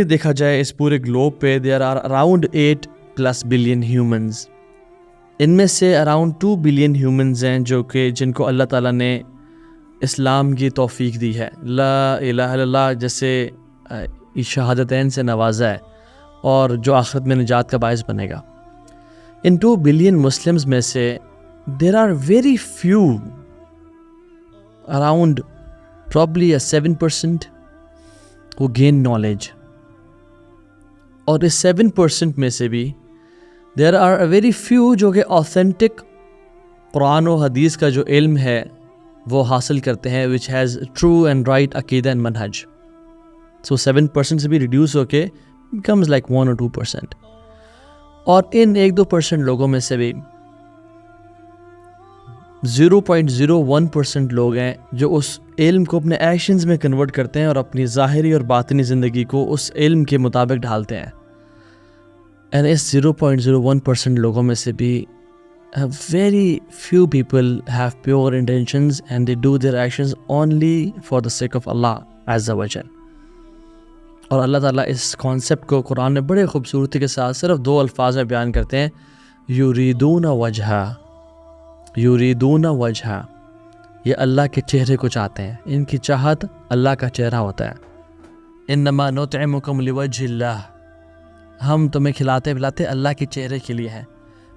دیکھا جائے اس پورے گلوب پہ there are around 8+ billion humans. ان میں سے اراؤنڈ 2 بلین ہیومنز ہیں جن کو اللہ تعالیٰ نے اسلام کی توفیق دی ہے, لا الہ الا اللہ جیسے شہادتین سے نوازا ہے, اور جو آخرت میں نجات کا باعث بنے گا. ان 2 بلین مسلمز میں سے there are very few, around probably 7% who gain knowledge. اور اس 7% میں سے بھی there are a very few جو کہ authentic قرآن و حدیث کا جو علم ہے وہ حاصل کرتے ہیں, which has true and right عقیدہ and منہج. So 7% سے بھی ریڈیوس ہو کے becomes like 1 or 2%. اور ان 1-2% لوگوں میں سے بھی 0.01% لوگ ہیں جو اس علم کو اپنے ایکشنز میں کنورٹ کرتے ہیں اور اپنی ظاہری اور باطنی زندگی کو اس علم کے مطابق ڈھالتے ہیں. اینڈ اس 0.01% لوگوں میں سے بھی very few people have pure intentions and they do their actions only for the sake of Allah Azza wa Jal. اور اللہ تعالیٰ اس کانسیپٹ کو قرآن میں بڑے خوبصورتی کے ساتھ صرف 2 الفاظ میں بیان کرتے ہیں, یریدون وجہا. یریدون وجہا, یہ اللہ کے چہرے کو چاہتے ہیں, ان کی چاہت اللہ کا چہرہ ہوتا ہے. انما نطعمکم لوجہ اللہ, ہم تمہیں کھلاتے پلاتے اللہ کے چہرے کے لیے ہیں.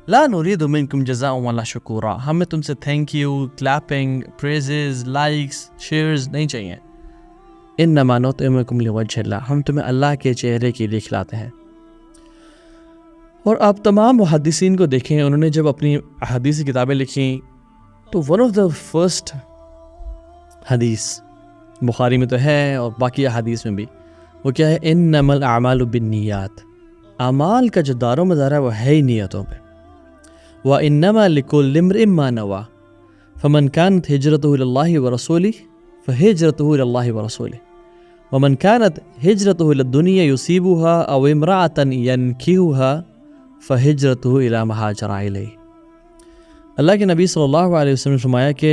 لا نرید منکم جزاء ولا شکورا, ہمیں تم سے thank you, clapping, praises, likes, shares نہیں چاہیے. انما نطعمکم لوجہ اللہ, ہم تمہیں اللہ کے چہرے کے لیے کھلاتے ہیں. اور آپ تمام محدثین کو دیکھیں, انہوں نے جب اپنی حدیثی کتابیں لکھیں تو ون آف دا فرسٹ حدیث بخاری میں تو ہے اور باقی احادیث میں بھی, وہ کیا ہے, انما الاعمال بالنیات, اعمال کا جو دار و مدار ہے وہ ہے ہی نیتوں پہ. وانما لکل امرئ ما نوى فمن كانت هجرته الى الله ورسوله فهجرته الى الله ورسوله ومن كانت هجرته الى الدنيا يصيبها او امرأة ينكحها فہجرتہ الی ما ہاجر الیہ. اللہ کے نبی صلی اللہ علیہ وسلم نے فرمایا کہ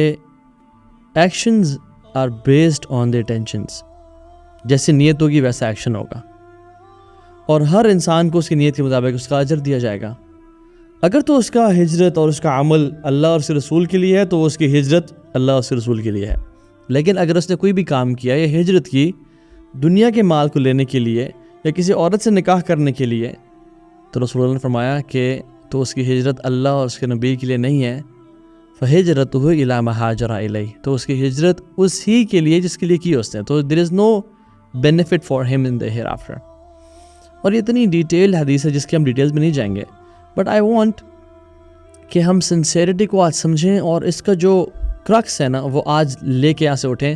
actions are based on the intentions, جیسے نیت ہوگی ویسا ایکشن ہوگا, اور ہر انسان کو اس کی نیت کے مطابق اس کا اجر دیا جائے گا. اگر تو اس کا ہجرت اور اس کا عمل اللہ اور اس کے رسول کے لیے ہے تو اس کی ہجرت اللہ اور اس کے رسول کے لیے ہے. لیکن اگر اس نے کوئی بھی کام کیا یا ہجرت کی دنیا کے مال کو لینے کے لیے یا کسی عورت سے نکاح کرنے کے لیے, تو رسول اللہ نے فرمایا کہ تو اس کی ہجرت اللہ اور اس کے نبی کے لیے نہیں ہے. فہجرتہ الی ما ہاجر الیہ, تو اس کی ہجرت اس ہی کے لیے جس کے لیے کی اس نے, تو دیر از نو بینیفٹ فار ہم ان دا ہیئر آفٹر. اور یہ اتنی ڈیٹیل حدیث ہے جس کے ہم ڈیٹیلز میں نہیں جائیں گے, بٹ آئی وانٹ کہ ہم سنسیریٹی کو آج سمجھیں اور اس کا جو کرکس ہے نا وہ آج لے کے یہاں سے اٹھیں,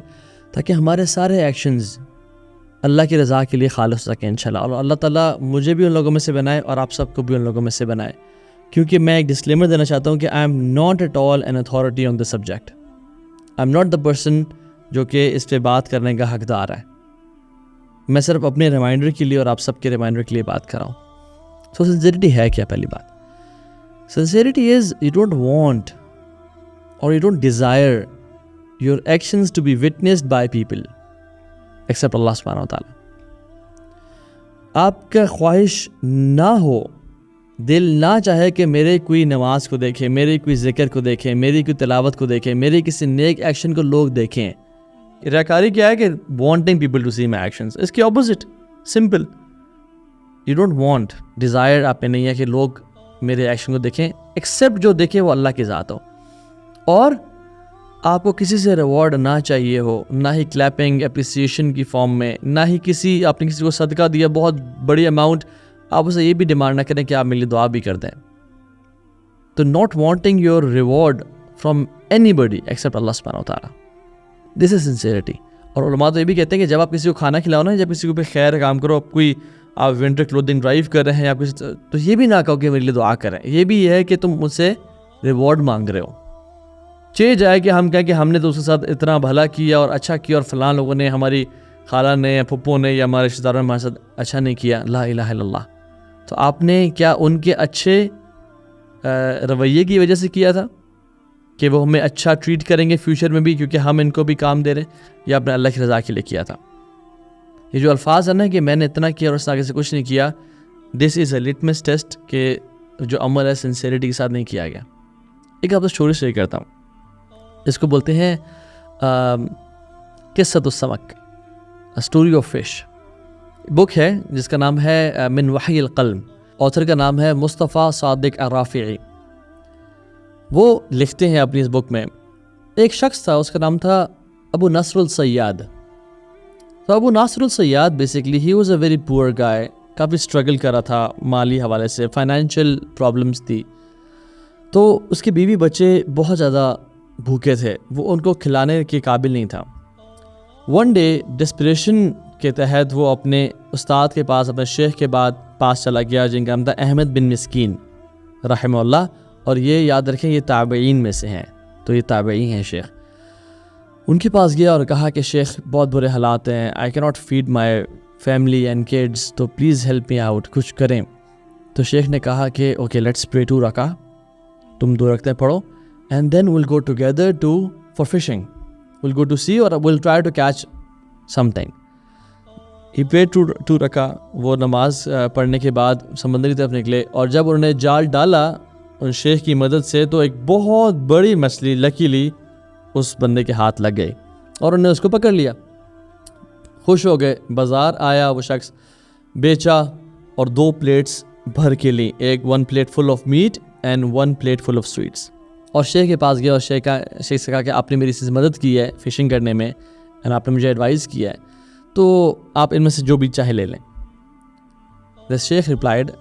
تاکہ ہمارے سارے ایکشنز اللہ کی رضا کے لیے خالص ہو سکیں انشاءاللہ. اور اللہ تعالیٰ مجھے بھی ان لوگوں میں سے بنائے اور آپ سب کو بھی ان لوگوں میں سے بنائے, کیونکہ میں ایک ڈسکلیمر دینا چاہتا ہوں کہ I am not at all an authority on the subject. I am not the person جو کہ اس پہ بات کرنے کا حقدار ہے. میں صرف اپنے ریمائنڈر کے لیے اور آپ سب کے ریمائنڈر کے لیے بات کر رہا ہوں. سو سنسیریٹی ہے کیا؟ پہلی بات, sincerity is you don't want اور you don't desire your actions to be witnessed by people except اللہ سبحانہ و تعالیٰ. آپ کا خواہش نہ ہو, دل نہ چاہے کہ میرے کوئی نماز کو دیکھے, میرے کوئی ذکر کو دیکھیں, میری کوئی تلاوت کو دیکھیں, میرے کسی نیک ایکشن کو لوگ دیکھیں. ریاکاری کیا ہے کہ wanting people to see my actions. اس کے opposite simple, you don't want, desire آپ میں نہیں ہے کہ لوگ میرے ایکشن کو دیکھیں, ایکسیپٹ جو دیکھے وہ اللہ کی ذات ہو. اور آپ کو کسی سے ریوارڈ نہ چاہیے ہو, نہ ہی کلیپنگ اپریسیشن کی فارم میں, نہ ہی آپ نے کسی کو صدقہ دیا بہت بڑی اماؤنٹ, آپ اسے یہ بھی ڈیمانڈ نہ کریں کہ آپ میرے لیے دعا بھی کر دیں. تو not wanting your reward from anybody except اللہ سبحانہ و تعالیٰ, دس از سنسیریٹی. اور علماء تو یہ بھی کہتے ہیں کہ جب آپ کسی کو کھانا کھلاؤ نا, جب کسی کو بھی خیر کام کرو, آپ ونٹر کلودنگ ڈرائیو کر رہے ہیں یا کسی, تو یہ بھی نہ کہو کہ میرے لیے دعا کریں. یہ بھی ہے کہ تم مجھ سے ریوارڈ مانگ رہے ہو. چاہے جائے کہ ہم کہیں کہ ہم نے تو اس کے ساتھ اتنا بھلا کیا اور اچھا کیا, اور فلاں لوگوں نے, ہماری خالہ نے یا پھپھو نے یا ہمارے رشتہ داروں نے ہمارے ساتھ اچھا نہیں کیا, لا الہ الا اللہ. تو آپ نے کیا ان کے اچھے رویے کی وجہ سے کیا تھا کہ وہ ہمیں اچھا ٹریٹ کریں گے فیوچر میں بھی کیونکہ ہم ان کو بھی کام دے رہے ہیں, یا اپنے اللہ کی رضا کے لیے کیا تھا؟ یہ جو الفاظ ہیں نا کہ میں نے اتنا کیا اور اس آگے سے کچھ نہیں کیا, دس از اے لٹمس ٹیسٹ کہ جو عمل ہے سنسیریٹی کے ساتھ نہیں کیا گیا. ایک آپ کو اسٹوری شیئر کرتا ہوں, اس کو بولتے ہیں قصۃ السمک, اسٹوری آف فش. بک ہے جس کا نام ہے من وحی القلم, آتھر کا نام ہے مصطفیٰ صادق الرافعی. وہ لکھتے ہیں اپنی اس بک میں, ایک شخص تھا, اس کا نام تھا ابو نصر الصیاد. تو ابو ناصر الصیاد basically he was a very poor guy, coffee struggle کر رہا تھا مالی حوالے سے, فائنینشیل پرابلمس تھی. تو اس کے بیوی بچے بہت زیادہ بھوکے تھے, وہ ان کو کھلانے کے قابل نہیں تھا. ون ڈے ڈسپریشن کے تحت وہ اپنے استاد کے پاس, اپنے شیخ کے پاس چلا گیا, جن کا نام تھا احمد بن مسکین رحمہ اللہ. اور یہ یاد رکھیں یہ تابعین میں سے ہیں, تو یہ تابعی ہیں شیخ. ان کے پاس گیا اور کہا کہ شیخ بہت برے حالات ہیں, I can not feed my family and kids, تو پلیز ہیلپ می آؤٹ, کچھ کریں. تو شیخ نے کہا کہ اوکے لیٹس پرے 2 رکعہ, تم 2 رکعتیں پڑھو, and then will go together for fishing, will go to sea اور will try to catch something. He prayed 2 رکعہ. وہ نماز پڑھنے کے بعد سمندر کی طرف نکلے, اور جب انہوں نے جال ڈالا ان شیخ کی مدد سے, تو ایک بہت بڑی مچھلی لکیلی اس بندے کے ہاتھ لگ گئی اور انہوں نے اس کو پکڑ لیا. خوش ہو گئے, بازار آیا وہ شخص, بیچا اور 2 پلیٹس بھر کے لی, ایک 1 plateful of meat and 1 plateful of sweets. اور شیخ کے پاس گیا اور شیخ سے کہا کہ آپ نے میری اس مدد کی ہے فشنگ کرنے میں, اینڈ آپ نے مجھے ایڈوائز کیا ہے, تو آپ ان میں سے جو بھی چاہے لے لیں. The Sheikh replied,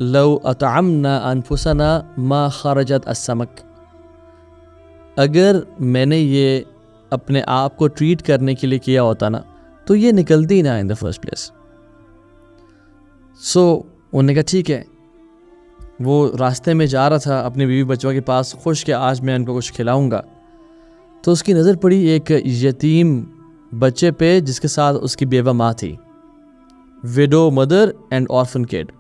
لو اطعمنا انفسنا ما خرجت السمک. اگر میں نے یہ اپنے آپ کو ٹریٹ کرنے کے لیے کیا ہوتا نا, تو یہ نکلتی نہ ان دا فرسٹ پلیس. سو انہوں نے کہا ٹھیک ہے. وہ راستے میں جا رہا تھا اپنی بیوی بچوں کے پاس, خوش کہ آج میں ان کو کچھ کھلاؤں گا. تو اس کی نظر پڑی ایک یتیم بچے پہ جس کے ساتھ اس کی بیوہ ماں تھی, ویڈو مدر اینڈ آرفن کڈ.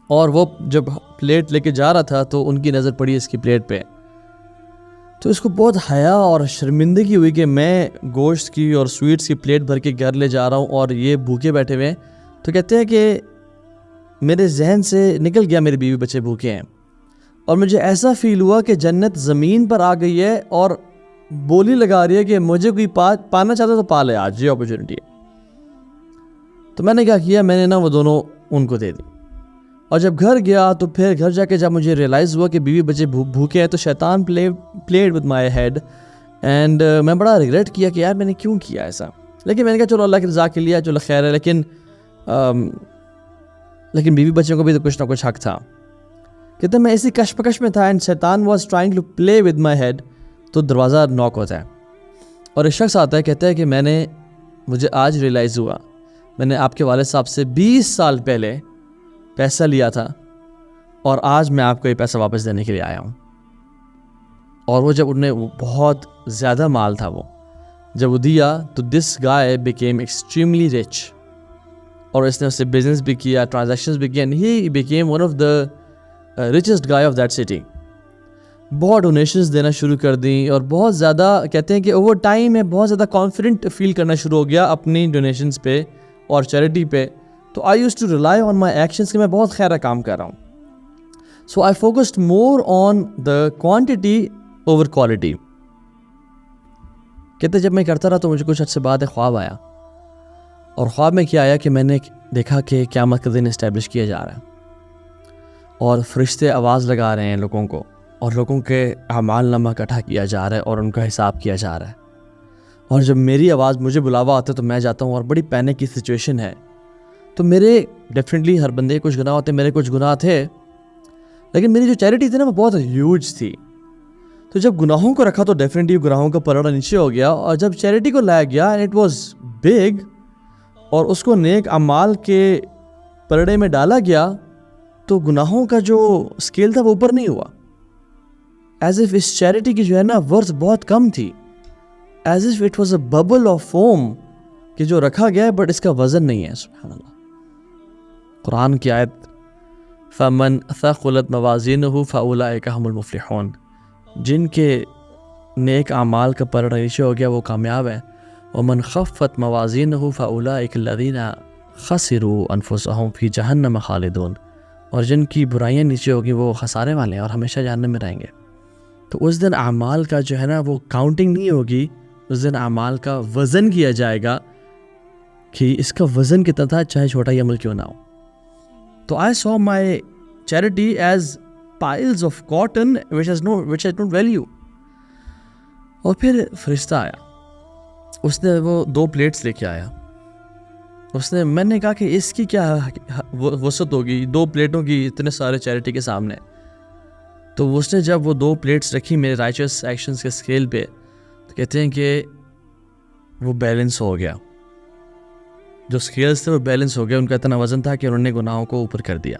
اور وہ جب پلیٹ لے کے جا رہا تھا تو ان کی نظر پڑی اس کی پلیٹ پہ. تو اس کو بہت حیا اور شرمندگی ہوئی کہ میں گوشت کی اور سویٹس کی پلیٹ بھر کے گھر لے جا رہا ہوں اور یہ بھوکے بیٹھے ہوئے ہیں. تو کہتے ہیں کہ میرے ذہن سے نکل گیا میرے بیوی بچے بھوکے ہیں, اور مجھے ایسا فیل ہوا کہ جنت زمین پر آ گئی ہے اور بولی لگا رہی ہے کہ مجھے کوئی پانا چاہتا تو پا لے, آج یہ اپرچونٹی ہے. تو میں نے کیا کیا, میں نے نا وہ دونوں ان کو دے دی. اور جب گھر گیا تو پھر گھر جا کے جب مجھے ریئلائز ہوا کہ بیوی بچے بھوکے ہیں, تو شیطان played with my head, and میں بڑا ریگریٹ کیا کہ یار میں نے کیوں کیا ایسا. لیکن میں نے کہا چلو اللہ کی رضا کے لیے, چلو خیر ہے. لیکن بیوی بچوں کو بھی تو کچھ نہ کچھ حق تھا. کہتے ہیں میں اسی کشمکش میں تھا, اینڈ شیطان was trying to play with my head. تو دروازہ ناک ہوتا ہے اور ایک شخص آتا ہے, کہتا ہے کہ مجھے آج ریئلائز ہوا, میں نے آپ کے والد صاحب سے 20 سال پہلے پیسہ لیا تھا, اور آج میں آپ کو یہ پیسہ واپس دینے کے لیے آیا ہوں. اور وہ جب انہیں بہت زیادہ مال تھا, وہ جب وہ دیا تو دس گائے بیکیم ایکسٹریملی رچ, اور اس نے اس سے بزنس بھی کیا, ٹرانزیکشنز بھی کیا, and he became one of the richest guy of that city. بہت ڈونیشنز دینا شروع کر دیں, اور بہت زیادہ کہتے ہیں کہ اوور ٹائم میں بہت زیادہ کانفیڈنٹ فیل کرنا شروع ہو گیا اپنی ڈونیشنز پہ اور چیریٹی پہ. تو I use to rely on my actions کہ میں بہت خیرہ کام کر رہا ہوں. So I focused more on the quantity over quality. کہتے جب میں کرتا رہا تو مجھے کچھ عرصے بعد ایک خواب آیا, اور خواب میں کیا آیا کہ میں نے دیکھا کہ قیامت کا دن اسٹیبلش کیا جا رہا ہے, اور فرشتے آواز لگا رہے ہیں لوگوں کو, اور لوگوں کے اعمال نامہ اکٹھا کیا جا رہا ہے اور ان کا حساب کیا جا رہا ہے. اور جب میری آواز مجھے بلاوا آتا ہے تو میں جاتا ہوں, اور بڑی پینک کی سچویشن ہے. تو میرے ڈیفینیٹلی ہر بندے کچھ گناہ ہوتے ہیں, میرے کچھ گناہ تھے, لیکن میری جو چیریٹی تھی نا وہ بہت ہیوج تھی. تو جب گناہوں کو رکھا تو ڈیفینیٹلی گناہوں کا پلڑا نیچے ہو گیا, اور جب چیریٹی کو لایا گیا اٹ واز بگ, اور اس کو نیک اعمال کے پلڑے میں ڈالا گیا, تو گناہوں کا جو اسکیل تھا وہ اوپر نہیں ہوا. ایز اف اس چیریٹی کی جو ہے نا ورث بہت کم تھی, as if it was a bubble of foam کہ جو رکھا گیا ہے بٹ اس کا وزن نہیں ہے. سبحان اللہ. قرآن کی آیت فَمَنْ ثَقُلَتْ مَوَازِينُهُ فَأُولَئِكَ هُمُ الْمُفْلِحُونَ, جن کے نیک اعمال کا پلڑا نیچے ہو گیا وہ کامیاب ہیں. ومن خفت موازینہ فاولئک الذین خسروا انفسہم فی جہنم خالدون، اور جن کی برائیاں نیچے ہوگی وہ خسارے والے ہیں اور ہمیشہ جہنم میں رہیں گے۔ تو اس دن اعمال کا جو ہے نا وہ کاؤنٹنگ نہیں ہوگی، اس دن اعمال کا وزن کیا جائے گا کہ اس کا وزن کتنا تھا، چاہے چھوٹا ہی عمل کیوں نہ ہو۔ تو I saw my charity as piles of cotton which has no value۔ اور پھر فرشتہ آیا، اس نے وہ 2 پلیٹس لے کے آیا، میں نے کہا کہ اس کی کیا وسعت ہوگی 2 پلیٹوں کی اتنے سارے چیریٹی کے سامنے۔ تو اس نے جب وہ 2 پلیٹس رکھی میرے رائچس ایکشنز کے اسکیل پہ، تو کہتے ہیں کہ وہ بیلنس ہو گیا، جو اسکیلز تھے وہ بیلنس ہو گیا، ان کا اتنا وزن تھا کہ انہوں نے گناہوں کو اوپر کر دیا۔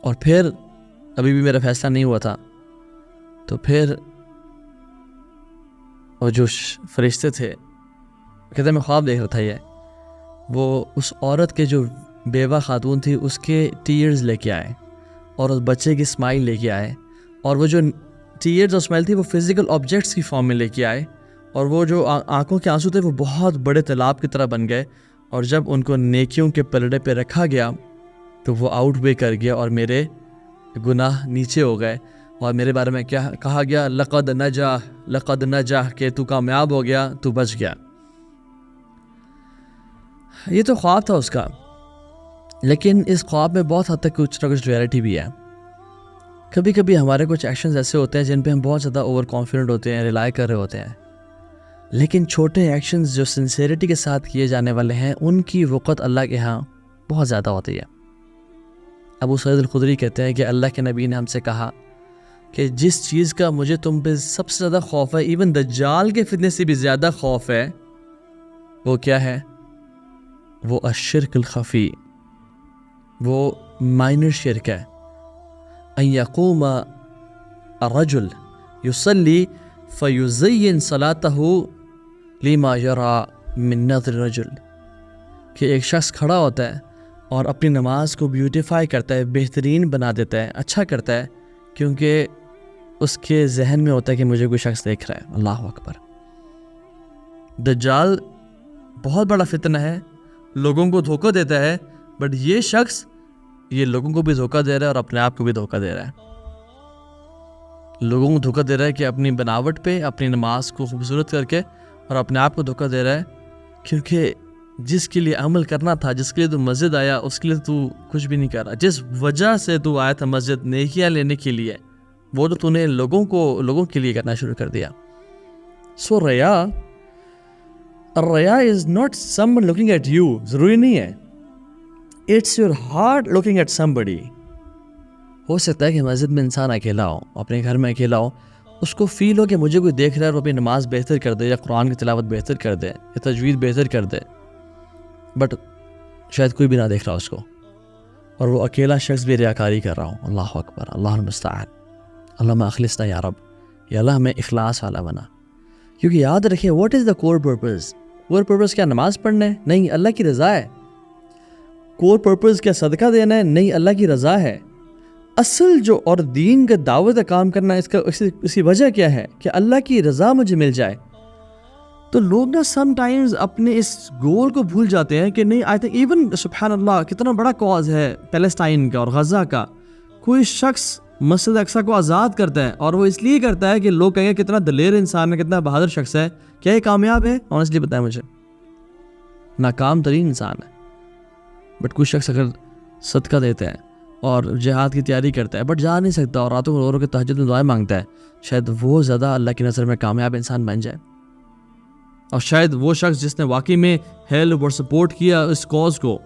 اور پھر ابھی بھی میرا فیصلہ نہیں ہوا تھا، تو پھر وہ جو فرشتے تھے کہتے ہیں میں خواب دیکھ رہا تھا، یہ وہ اس عورت کے جو بیوہ خاتون تھی اس کے ٹیئرز لے کے آئے اور اس بچے کی اسمائل لے کے آئے، اور وہ جو ٹیئرز اور اسمائل تھی وہ فزیکل آبجیکٹس کی فارم میں لے کے آئے، اور وہ جو آنکھوں کے آنسو تھے وہ بہت بڑے تالاب کی طرح بن گئے، اور جب ان کو نیکیوں کے پلڑے پہ رکھا گیا تو وہ آؤٹ وے کر گیا اور میرے گناہ نیچے ہو گئے، اور میرے بارے میں کیا کہا گیا، لقد نجا کہ تو کامیاب ہو گیا، تو بچ گیا۔ یہ تو خواب تھا اس کا، لیکن اس خواب میں بہت حد تک کچھ نہ کچھ ریئلٹی بھی ہے۔ کبھی کبھی ہمارے کچھ ایکشنز ایسے ہوتے ہیں جن پہ ہم بہت زیادہ اوور کانفیڈنٹ ہوتے ہیں، ریلائی کر رہے ہوتے ہیں، لیکن چھوٹے ایکشنز جو سنسیریٹی کے ساتھ کیے جانے والے ہیں ان کی وقت اللہ کے ہاں بہت زیادہ ہوتی ہے۔ ابو سعید الخدری کہتے ہیں کہ اللہ کے نبی نے ہم سے کہا کہ جس چیز کا مجھے تم پہ سب سے زیادہ خوف ہے، ایون دجال کے فتنے سے بھی زیادہ خوف ہے، وہ کیا ہے؟ وہ الشرک الخفی، وہ مائنر شرک ہے۔ ان یقوم الرجل یصلی فیزین صلاتہ لما یرا من نظر الرجل، کہ ایک شخص کھڑا ہوتا ہے اور اپنی نماز کو بیوٹیفائی کرتا ہے، بہترین بنا دیتا ہے، اچھا کرتا ہے، کیونکہ اس کے ذہن میں ہوتا ہے کہ مجھے کوئی شخص دیکھ رہا ہے۔ اللہ اکبر۔ دجال بہت بڑا فتنہ ہے، لوگوں کو دھوکہ دیتا ہے، بٹ یہ شخص یہ لوگوں کو بھی دھوکہ دے رہا ہے اور اپنے آپ کو بھی دھوکہ دے رہا ہے۔ لوگوں کو دھوکہ دے رہا ہے کہ اپنی بناوٹ پہ، اپنی نماز کو خوبصورت کر کے، اور اپنے آپ کو دھوکہ دے رہا ہے کیونکہ جس کے لیے عمل کرنا تھا، جس کے لیے تو مسجد آیا، اس کے لیے تو کچھ بھی نہیں کر رہا۔ جس وجہ سے تو آیا تھا مسجد نیکیاں لینے کے لیے، وہ تو نے لوگوں کے لیے کرنا شروع کر دیا۔ سو الریا is not someone looking at you، ضروری نہیں ہے، it's your heart looking at somebody۔ ہو سکتا ہے کہ مسجد میں انسان اکیلا ہو، اپنے گھر میں اکیلا ہو، اس کو فیل ہو کہ مجھے کوئی دیکھ رہا ہے اور اپنی نماز بہتر کر دے، یا قرآن کی تلاوت بہتر کر دے، یا تجوید بہتر کر دے، بٹ شاید کوئی بھی نہ دیکھ رہا اس کو، اور وہ اکیلا شخص بھی ریاکاری کر رہا ہوں۔ اللہ اکبر، اللہ المستعان۔ اللہم اخلصنا یا رب، یا اللہ ہمیں اخلاص والا بنا۔ کیونکہ یاد رکھیں، what is the core purpose? Core purpose کیا نماز پڑھنا ہے؟ نہیں، اللہ کی رضا ہے۔ کور پرپز کیا صدقہ دینا ہے؟ نہیں، اللہ کی رضا ہے۔ اصل جو اور دین کا دعوت کا کام کرنا ہے، اس کی وجہ کیا ہے؟ کہ اللہ کی رضا مجھے مل جائے۔ تو لوگ نا سم ٹائمز اپنے اس گول کو بھول جاتے ہیں کہ نہیں، آئی تھنک ایون سبحان اللہ کتنا بڑا کاز ہے پیلسٹائن کا اور غزہ کا، کوئی شخص مسجد اقصیٰ کو آزاد کرتا ہے، اور وہ اس لیے کرتا ہے کہ لوگ کہیں گے کتنا دلیر انسان ہے، کتنا بہادر شخص ہے۔ کیا یہ کامیاب ہے؟ آنیسٹلی بتائیں مجھے، ناکام ترین انسان ہے۔ بٹ کوئی شخص اگر صدقہ دیتا ہے اور جہاد کی تیاری کرتا ہے بٹ جا نہیں سکتا، اور راتوں کو رو رو کے تہجد میں دعائیں مانگتا ہے، شاید وہ زیادہ اللہ کی نظر میں کامیاب انسان بن جائے۔ اور شاید وہ شخص جس نے واقعی میں ہیلپ اور سپورٹ کیا اس کاز کو،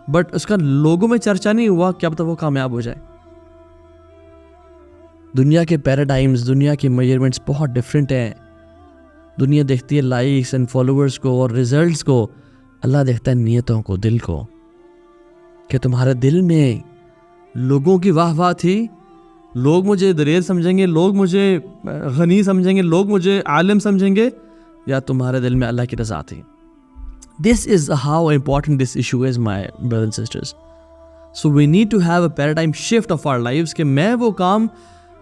بٹ اس کا لوگوں میں چرچا نہیں ہوا، کیا پتہ وہ کامیاب ہو جائے۔ دنیا کے پیراڈائمز، دنیا کے میجرمنٹس بہت ڈفرینٹ ہیں۔ دنیا دیکھتی ہے لائکس اینڈ فالوورز کو اور ریزلٹس کو، اللہ دیکھتا ہے نیتوں کو، دل کو، کہ تمہارے دل میں لوگوں کی واہ واہ تھی، لوگ مجھے دلیر سمجھیں گے، لوگ مجھے غنی سمجھیں گے، لوگ مجھے عالم سمجھیں گے، یا تمہارے دل میں اللہ کی رضا تھی۔ This is how important this issue is, my brothers and sisters. So we need to have a paradigm shift of our lives کہ میں وہ کام،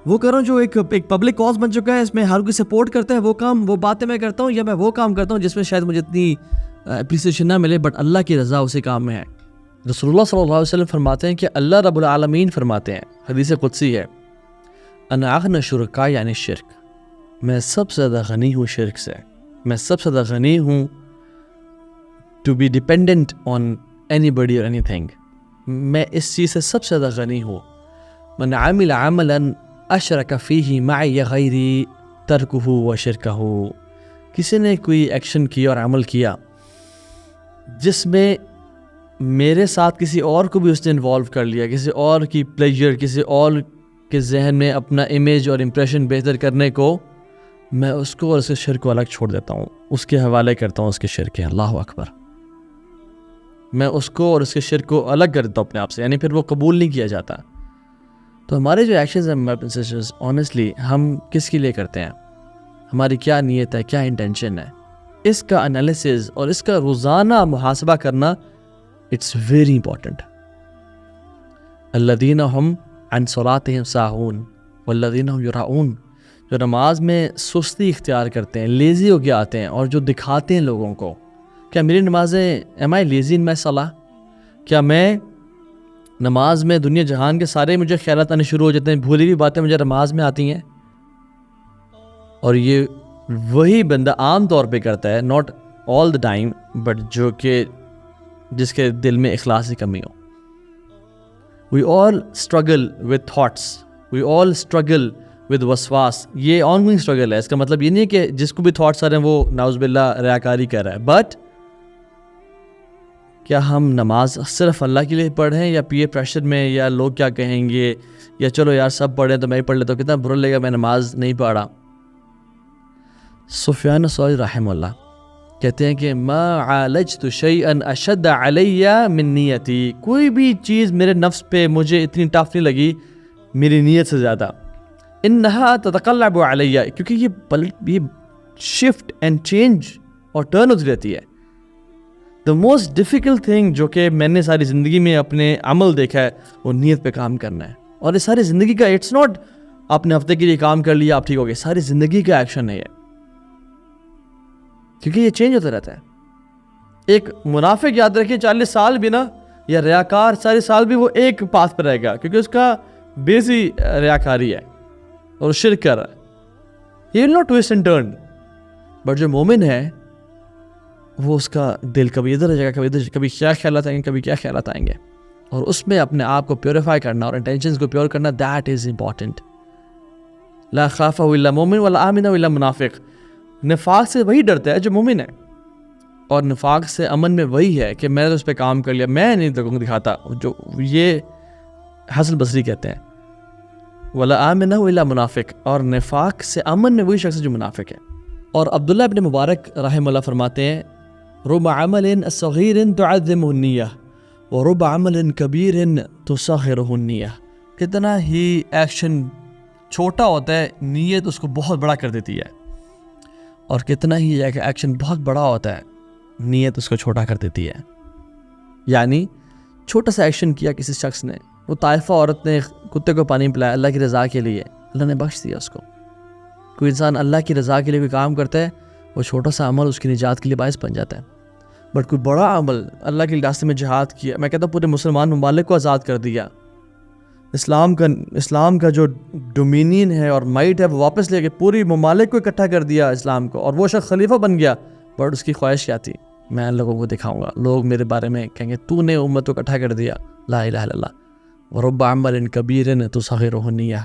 وہ کر رہا ہوں جو ایک پبلک کاز بن چکا ہے, اس میں ہر کوئی سپورٹ کرتا ہے, وہ باتیں میں کرتا ہوں, یا میں وہ کام کرتا ہوں جس میں شاید مجھے اتنی اپریسیشن نہ ملے, بٹ اللہ کی رضا اسی کام میں ہے. رسول اللہ صلی اللہ علیہ وسلم فرماتے ہیں کہ اللہ رب العالمین فرماتے ہیں, حدیث قدسی ہے, انا اغنى شرکا یعنی شرک, میں سب سے زیادہ غنی ہوں شرک سے, میں سب سے زیادہ غنی ہوں to be dependent on anybody اور اینی تھنگ, میں اس چیز سے سب سے زیادہ غنی ہوں. من عمل عملا اشرک فیہ معی غیری ترکہ و شرکہ, کسی نے کوئی ایکشن کیا اور عمل کیا جس میں میرے ساتھ کسی اور کو بھی اس نے انوالو کر لیا, کسی اور کی پلیجر, کسی اور کے ذہن میں اپنا امیج اور امپریشن بہتر کرنے کو, میں اس کو اور اس کے شرک کو الگ چھوڑ دیتا ہوں, اس کے حوالے کرتا ہوں اس کے شرک کے. اللہ اکبر, میں اس کو اور اس کے شرک کو الگ کر دیتا ہوں اپنے آپ سے, یعنی پھر وہ قبول نہیں کیا جاتا. تو ہمارے جو ایکشنز ہیں سسٹرز, آنیسٹلی ہم کس کے لیے کرتے ہیں, ہماری کیا نیت ہے, کیا انٹینشن ہے, اس کا انالیسز اور اس کا روزانہ محاسبہ کرنا اٹس ویری امپورٹنٹ. الذین ہم عن صلاتہم ساہون والذین ہم یراؤون, جو نماز میں سستی اختیار کرتے ہیں, لیزی ہو کے آتے ہیں اور جو دکھاتے ہیں لوگوں کو. کیا میری نمازیں, ایم آئی لیزی ان مائی صلاح, کیا میں نماز میں دنیا جہان کے سارے مجھے خیالات آنے شروع ہو جاتے ہیں, بھولی ہوئی باتیں مجھے نماز میں آتی ہیں, اور یہ وہی بندہ عام طور پہ کرتا ہے, not all the time, but جو کہ جس کے دل میں اخلاص کی کمی ہو. We all struggle with thoughts, we all struggle with وسواس, یہ آن گوئنگ اسٹرگل ہے. اس کا مطلب یہ نہیں کہ جس کو بھی تھاٹس آ رہے ہیں وہ نعوذ باللہ ریاکاری کر رہا ہے, بٹ کیا ہم نماز صرف اللہ کے لیے پڑھ رہے ہیں, یا پیئر پریشر میں, یا لوگ کیا کہیں گے, یا چلو یار سب پڑھ رہے ہیں تو میں ہی پڑھ لیتا ہوں, کتنا برا لگے گا میں نماز نہیں پڑھا. سفیان ثوری رحمہ اللہ کہتے ہیں کہ ما عالجت شیئا اشد علی من نیتی, کوئی بھی چیز میرے نفس پہ مجھے اتنی ٹف نہیں لگی میری نیت سے زیادہ. انہا تتقلب علی, کیونکہ یہ شفٹ اینڈ چینج اور ٹرن ہوتی رہتی ہے. دا موسٹ ڈیفیکلٹ تھنگ جو کہ میں نے ساری زندگی میں اپنے عمل دیکھا ہے وہ نیت پہ کام کرنا ہے. اور یہ ساری زندگی کا, اٹس ناٹ آپ نے ہفتے کے لیے کام کر لیا آپ ٹھیک ہو گئے, ساری زندگی کا ایکشن ہے یہ, کیونکہ یہ چینج ہوتا رہتا ہے. ایک منافق یاد رکھیے 40 سال بھی نا, یا ریاکار 40 سال بھی وہ ایک پاتھ پر رہے گا, کیونکہ اس کا بیس ہی ریاکاری ہے اور شرک کر رہا ہے. یہ will not twist and turn. But جو مومن ہے وہ اس کا دل کبھی ادھر جائے گا, کبھی ادھر, کبھی کیا خیالات آئیں گے, کبھی کیا خیالات آئیں گے, اور اس میں اپنے آپ کو پیوریفائی کرنا اور انٹینشنز کو پیور کرنا, دیٹ از امپورٹنٹ. لا خافہ الا مومن ولا آمنہ الا منافق. نفاق سے وہی ڈرتا ہے جو مومن ہے, اور نفاق سے امن میں وہی ہے کہ میں نے اس پہ کام کر لیا, میں نہیں دکھاتا, جو یہ حسن بصری کہتے ہیں ولا آمنہ الا منافق, اور نفاق سے امن میں وہی شخص ہے جو منافق ہے. اور عبداللہ ابن مبارک رحمہ اللہ فرماتے ہیں رب عمل صغیر تعظمہ النیہ ورب عمل کبیر تصغرہ النیہ. کتنا ہی ایکشن چھوٹا ہوتا ہے نیت اس کو بہت بڑا کر دیتی ہے, اور کتنا ہی ایکشن بہت بڑا ہوتا ہے نیت اس کو چھوٹا کر دیتی ہے. یعنی چھوٹا سا ایکشن کیا کسی شخص نے, وہ طائفہ عورت نے کتے کو پانی پلایا اللہ کی رضا کے لیے, اللہ نے بخش دیا اس کو. کوئی انسان اللہ کی رضا کے لیے کوئی کام کرتا ہے, وہ چھوٹا سا عمل اس کی نجات کے لیے باعث بن جاتا ہے. بٹ کوئی بڑا عمل, اللہ کے راستے میں جہاد کیا, میں کہتا ہوں پورے مسلمان ممالک کو آزاد کر دیا, اسلام کا جو ڈومینین ہے اور مائٹ ہے وہ واپس لے کے پوری ممالک کو اکٹھا کر دیا اسلام کو, اور وہ شخص خلیفہ بن گیا. بٹ اس کی خواہش کیا تھی, میں لوگوں کو دکھاؤں گا, لوگ میرے بارے میں کہیں گے تو نے امت کو اکٹھا کر دیا. لا الہ الا اللہ. ورب عمل کبیر تصغرہ النیہ,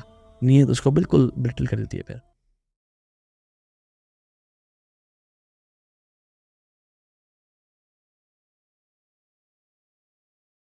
نیت اس کو بالکل برٹل کر دیتی ہے. پھر